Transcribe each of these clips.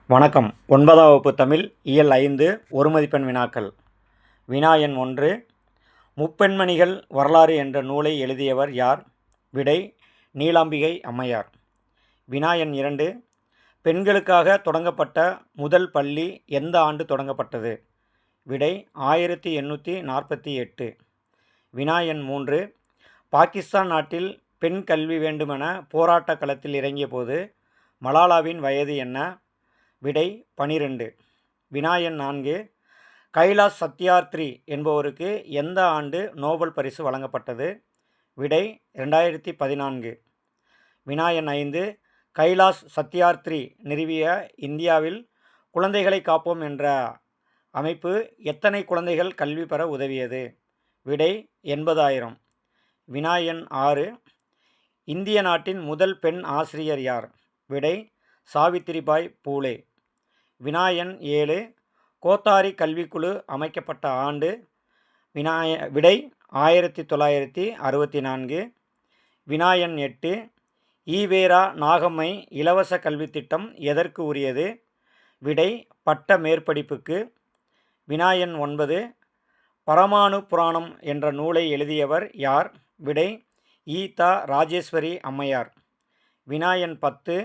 வணக்கம். 9ஆம் வகுப்பு தமிழ் இயல் 5 ஒரு மதிப்பெண் வினாக்கள். வினா எண் 1. முப்பெண்மணிகள் வரலாறு என்ற நூலை எழுதியவர் யார்? விடை நீலாம்பிகை அம்மையார். வினா எண் 2. பெண்களுக்காக தொடங்கப்பட்ட முதல் பள்ளி எந்த ஆண்டு தொடங்கப்பட்டது? விடை 1848. வினா எண் 3. பாகிஸ்தான் நாட்டில் பெண் கல்வி வேண்டுமென போராட்ட களத்தில் இறங்கிய போது மலாலாவின் வயது என்ன? விடை 12. வினா எண் 4. கைலாஷ் சத்யார்த்தி என்பவருக்கு எந்த ஆண்டு நோபல் பரிசு வழங்கப்பட்டது? விடை 2014. வினா எண் 5. கைலாஷ் சத்யார்த்தி நிறுவிய இந்தியாவில் குழந்தைகளை காப்போம் என்ற அமைப்பு எத்தனை குழந்தைகள் கல்வி பெற உதவியது? விடை 80,000. வினா எண் 6. இந்திய நாட்டின் முதல் பெண் ஆசிரியர் யார்? விடை சாவித்திரிபாய் பூலே. வினா எண் 7. கோத்தாரி கல்விக்குழு அமைக்கப்பட்ட ஆண்டு? விடை 1964. வினா எண் 8. ஈவேரா நாகம்மை இலவச கல்வி திட்டம் எதற்கு உரியது? விடை பட்ட மேற்படிப்புக்கு. வினா எண் 9. பரமாணு புராணம் என்ற நூலை எழுதியவர் யார்? விடை ஈதா ராஜேஸ்வரி அம்மையார். வினா எண் 10.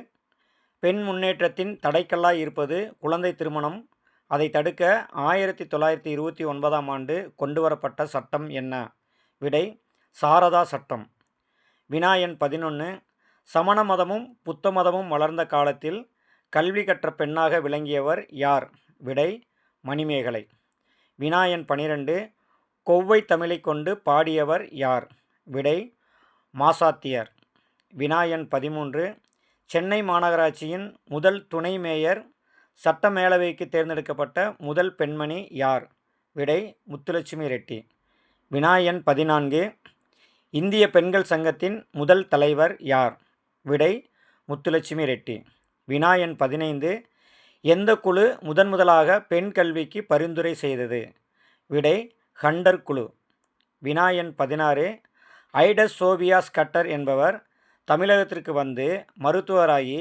பெண் முன்னேற்றத்தின் தடைக்கல்லாய் இருப்பது குழந்தை திருமணம். அதை தடுக்க 1929ஆம் ஆண்டு கொண்டுவரப்பட்ட சட்டம் என்ன? விடை சாரதா சட்டம். வினா எண் 11. சமண மதமும் புத்த மதமும் வளர்ந்த காலத்தில் கல்வி கற்ற பெண்ணாக விளங்கியவர் யார்? விடை மணிமேகலை. வினா எண் 12. கொவ்வை தமிழை கொண்டு பாடியவர் யார்? விடை மாசாத்தியர். வினா எண் 13. சென்னை மாநகராட்சியின் முதல் துணை மேயர், சட்ட மேலவைக்கு தேர்ந்தெடுக்கப்பட்ட முதல் பெண்மணி யார்? விடை முத்துலட்சுமி ரெட்டி. வினா எண் 14. இந்திய பெண்கள் சங்கத்தின் முதல் தலைவர் யார்? விடை முத்துலட்சுமி ரெட்டி. வினா எண் 15. எந்த குழு முதன்முதலாக பெண் கல்விக்கு பரிந்துரை செய்தது? விடை ஹண்டர் குழு. வினா எண் 16. ஐடஸ் சோபியா ஸ்கட்டர் என்பவர் தமிழகத்திற்கு வந்து மருத்துவராகி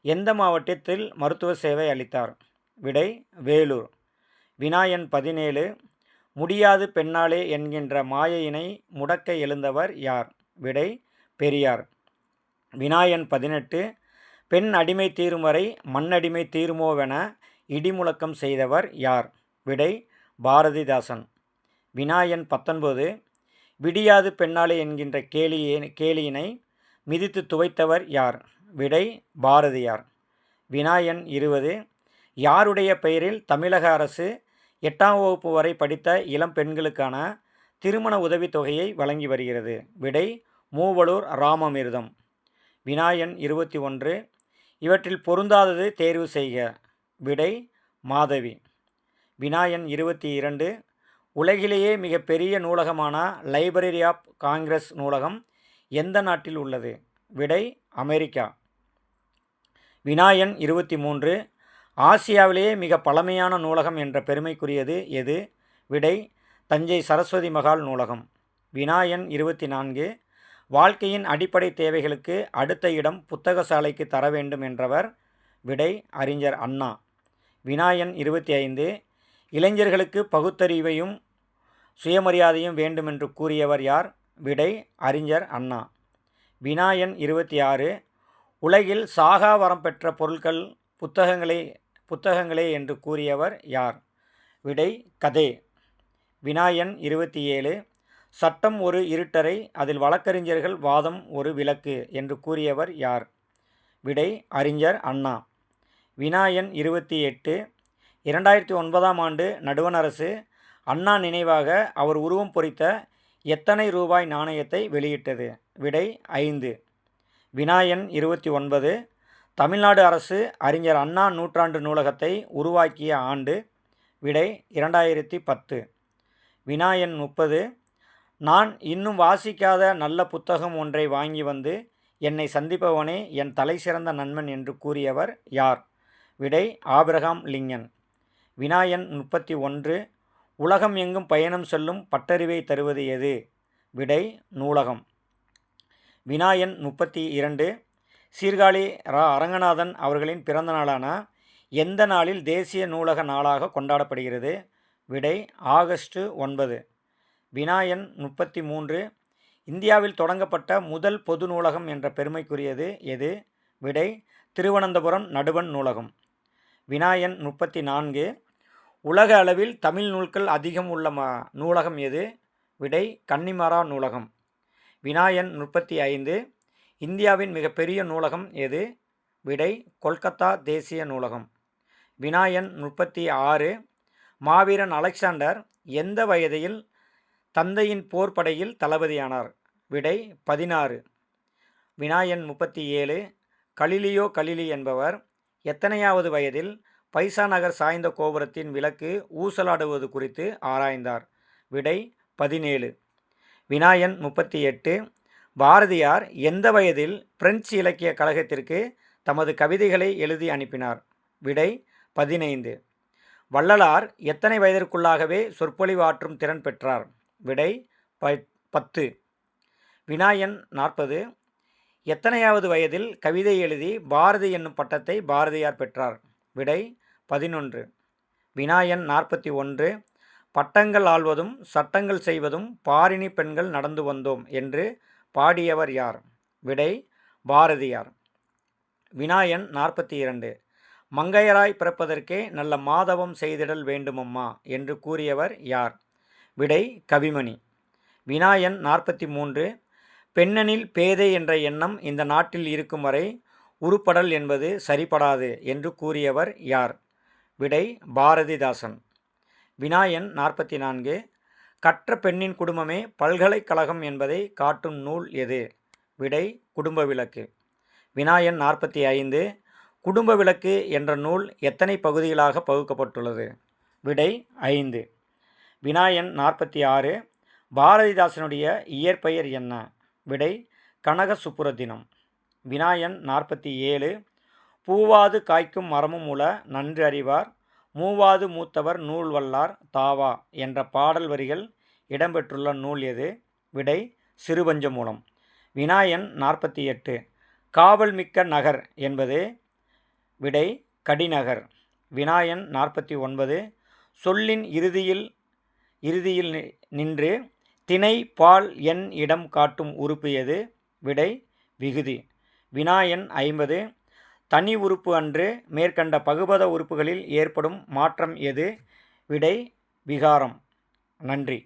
எந்த மாவட்டத்தில் மருத்துவ சேவை அளித்தார்? விடை வேலூர். வினா எண் 17. முடியாது பெண்ணாலே என்கின்ற மாயையினை முடக்க எழுந்தவர் யார்? விடை பெரியார். வினா எண் 18. பெண் அடிமை தீரும் வரை மண்ணடிமை தீருமோவென இடிமுழக்கம் செய்தவர் யார்? விடை பாரதிதாசன். வினா எண் 19. விடியாது பெண்ணாலே என்கின்ற கேலியினை மிதித்து துவைத்தவர் யார்? விடை பாரதியார். வினா எண் 20. யாருடைய பெயரில் தமிழக அரசு 8ஆம் வகுப்பு வரை படித்த இளம் பெண்களுக்கான திருமண உதவித்தொகையை வழங்கி வருகிறது? விடை மூவலூர் ராமமிர்தம். வினா எண் 21. இவற்றில் பொருந்தாதது தேர்வு செய்க. விடை மாதவி. வினா எண் 22. உலகிலேயே மிகப்பெரிய நூலகமான லைப்ரரி ஆஃப் காங்கிரஸ் நூலகம் எந்த நாட்டில் உள்ளது? விடை அமெரிக்கா. வினா எண் 23. ஆசியாவிலேயே மிக பழமையான நூலகம் என்ற பெருமைக்குரியது எது? விடை தஞ்சை சரஸ்வதி மகால் நூலகம். வினா எண் 24. வாழ்க்கையின் அடிப்படை தேவைகளுக்கு அடுத்த இடம் புத்தக சாலைக்கு தர வேண்டும் என்றவர்? விடை அறிஞர் அண்ணா. வினா எண் 25. இளைஞர்களுக்கு பகுத்தறிவையும் சுயமரியாதையும் வேண்டுமென்று கூறியவர் யார்? விடை அறிஞர் அண்ணா. வினா எண் 26. உலகில் சாகா வரம் பெற்ற பொருட்கள் புத்தகங்களே என்று கூறியவர் யார்? விடை கதே. வினா எண் 27. சட்டம் ஒரு இருட்டறை, அதில் வழக்கறிஞர்கள் வாதம் ஒரு விளக்கு என்று கூறியவர் யார்? விடை அறிஞர் அண்ணா. வினா எண் 28. 2009ஆம் ஆண்டு நடுவண் அரசு அண்ணா நினைவாக அவர் உருவம் பொறித்த எத்தனை ரூபாய் நாணயத்தை வெளியிட்டது? விடை 5. வினா எண் 29. தமிழ்நாடு அரசு அறிஞர் அண்ணா நூற்றாண்டு நூலகத்தை உருவாக்கிய ஆண்டு? விடை 2010. வினா எண் 30. நான் இன்னும் வாசிக்காத நல்ல புத்தகம் ஒன்றை வாங்கி வந்து என்னை சந்திப்பவனே என் தலை சிறந்த நண்பன் என்று கூறியவர் யார்? விடை ஆபிரகாம் லிங்கன். வினா எண் 31. உலகம் எங்கும் பயணம் செல்லும் பட்டறிவை தருவது எது? விடை நூலகம். வினா எண் 32. சீர்காழி அரங்கநாதன் அவர்களின் பிறந்த நாளான எந்த நாளில் தேசிய நூலக நாளாக கொண்டாடப்படுகிறது? விடை ஆகஸ்ட் 9. வினா எண் 33. இந்தியாவில் தொடங்கப்பட்ட முதல் பொது நூலகம் என்ற பெருமைக்குரியது எது? விடை திருவனந்தபுரம் நடுவண் நூலகம். வினா எண் 34. உலக அளவில் தமிழ் நூல்கள் அதிகம் உள்ள நூலகம் எது? விடை கன்னிமரா நூலகம். வினா எண் 35. இந்தியாவின் மிகப்பெரிய நூலகம் எது? விடை கொல்கத்தா தேசிய நூலகம். வினா எண் 36. மாவீரன் அலெக்சாண்டர் எந்த வயதில் தந்தையின் போர்ப்படையில் தளபதியானார்? விடை 16. வினா எண் 37. கலிலியோ கலிலி என்பவர் எத்தனையாவது வயதில் பைசா நகர் சாய்ந்த கோபுரத்தின் விளக்கு ஊசலாடுவது குறித்து ஆராய்ந்தார்? விடை 17. வினா எண் 38. பாரதியார் எந்த வயதில் பிரெஞ்சு இலக்கிய கழகத்திற்கு தமது கவிதைகளை எழுதி அனுப்பினார்? விடை 15. வள்ளலார் எத்தனை வயதிற்குள்ளாகவே சொற்பொழிவாற்றும் திறன் பெற்றார்? விடை 10. வினா எண் 40. எத்தனையாவது வயதில் கவிதை எழுதி பாரதி என்னும் பட்டத்தை பாரதியார் பெற்றார்? விடை 11. வினா எண் 41. பட்டங்கள் ஆள்வதும் சட்டங்கள் செய்வதும் பாரினி பெண்கள் நடந்து வந்தோம் என்று பாடியவர் யார்? விடை பாரதியார். வினா எண் 42. மங்கையராய் பிறப்பதற்கே நல்ல மாதவம் செய்திடல் வேண்டுமம்மா என்று கூறியவர் யார்? விடை கவிமணி. வினா எண் 43. பெண்ணெனில் பேதை என்ற எண்ணம் இந்த நாட்டில் இருக்கும் வரை உருப்படல் என்பது சரிபடாது என்று கூறியவர் யார்? விடை பாரதிதாசன். வினா எண் 44. கற்ற பெண்ணின் குடும்பமே பல்கலைக்கழகம் என்பதை காட்டும் நூல் எது? விடை குடும்ப விளக்கு. வினா எண் 45. குடும்ப விளக்கு என்ற நூல் எத்தனை பகுதிகளாக பகுக்கப்பட்டுள்ளது? விடை 5. வினா எண் 46. பாரதிதாசனுடைய இயற்பெயர் என்ன? விடை கனக சுப்புரத்தினம். வினா எண் 47. பூவாது காய்க்கும் மரமும் உள நன்று அறிவார் மூவாது மூத்தவர் நூல் வல்லார் தாவா என்ற பாடல் வரிகள் இடம்பெற்றுள்ள நூல் எது? விடை சிறுபஞ்சமூலம். வினா எண் 48. காவல் மிக்க நகர் என்பது? விடை கடிநகர். வினா எண் 49. சொல்லின் இறுதியில் நின்று திணை பால் எண் இடம் காட்டும் உறுப்பு எது? விடை விகுதி. வினா எண் 50. தனி உறுப்பு அன்று மேற்கண்ட பகுபத உறுப்புகளில் ஏற்படும் மாற்றம் எது? விடை விகாரம். நன்றி.